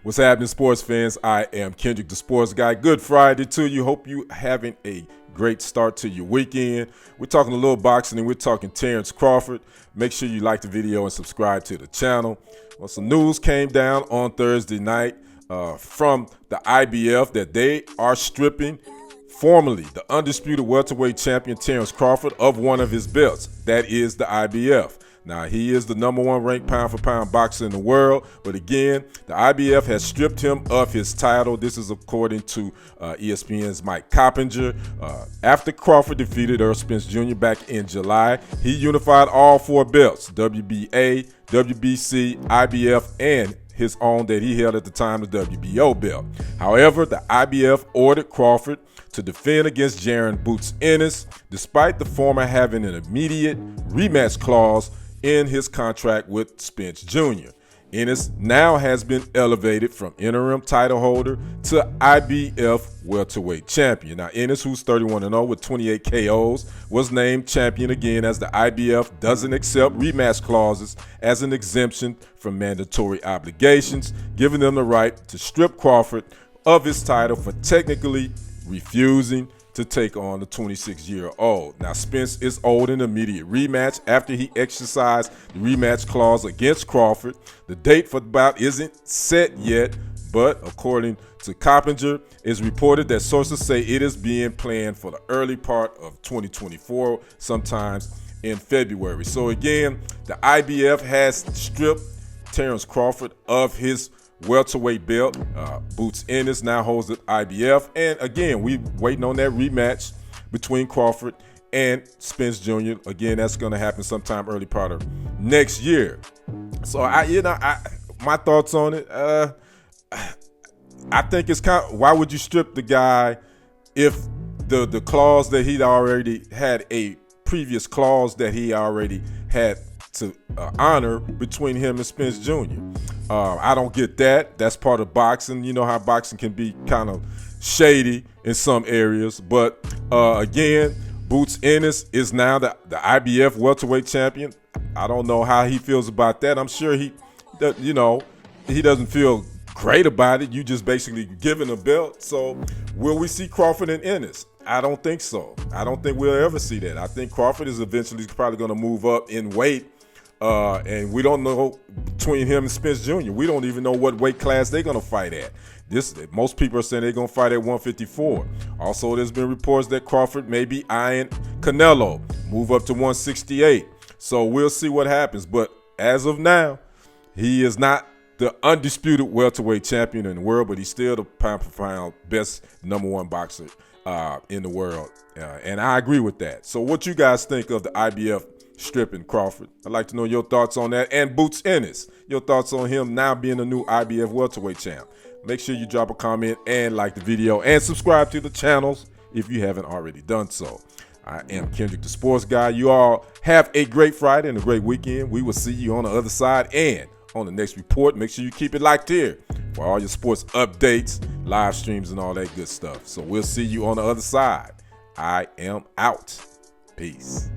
What's happening, sports fans? I am Kendrick, the sports guy. Good Friday to you. Hope you having a great start to your weekend. We're talking a little boxing and we're talking Terence Crawford. Make sure you like the video and subscribe to the channel. Well, some news came down on Thursday night from the IBF that they are stripping formerly the undisputed welterweight champion Terence Crawford of one of his belts. That is the IBF. Now, he is the #1 ranked pound-for-pound boxer in the world, but again, the IBF has stripped him of his title. This is according to ESPN's Mike Coppinger. After Crawford defeated Earl Spence Jr. back in July, he unified all 4 belts: WBA, WBC, IBF, and his own that he held at the time, the WBO belt. However, the IBF ordered Crawford to defend against Jaron Boots Ennis, despite the former having an immediate rematch clause in his contract with Spence Jr. Ennis now has been elevated from interim title holder to IBF welterweight champion. Now, Ennis, who's 31-0 with 28 KOs, was named champion again, as the IBF doesn't accept rematch clauses as an exemption from mandatory obligations, giving them the right to strip Crawford of his title for technically refusing to take on the 26-year-old. Now, Spence is owed an immediate rematch after he exercised the rematch clause against Crawford. The date for the bout isn't set yet, but according to Coppinger, it's reported that sources say it is being planned for the early part of 2024, sometimes in February. So again, the IBF has stripped Terence Crawford of his welterweight belt. Boots Ennis now holds the IBF, and again, we waiting on that rematch between Crawford and Spence Jr. Again, that's going to happen sometime early part of next year. So my thoughts on it. I think it's kind of, why would you strip the guy if the clause that he'd already had, a previous clause that he already had to honor between him and Spence Jr. I don't get that. That's part of boxing. You know how boxing can be kind of shady in some areas. But again, Boots Ennis is now the IBF welterweight champion. I don't know how he feels about that. I'm sure he doesn't feel great about it. You just basically giving a belt. So will we see Crawford and Ennis? I don't think so. I don't think we'll ever see that. I think Crawford is eventually probably going to move up in weight. And we don't know between him and Spence Jr. We don't even know what weight class they're going to fight at. Most people are saying they're going to fight at 154. Also, there's been reports that Crawford may be eyeing Canelo, move up to 168. So we'll see what happens. But as of now, he is not the undisputed welterweight champion in the world, but he's still the pound-for-pound best #1 boxer in the world. And I agree with that. So what you guys think of the IBF stripping Crawford? I'd like to know your thoughts on that. And Boots Ennis, your thoughts on him now being the new IBF welterweight champ. Make sure you drop a comment and like the video and subscribe to the channels if you haven't already done so. I am Kendrick, the sports guy. You all have a great Friday and a great weekend. We will see you on the other side and on the next report. Make sure you keep it locked here for all your sports updates, live streams, and all that good stuff. So we'll see you on the other side. I am out. Peace.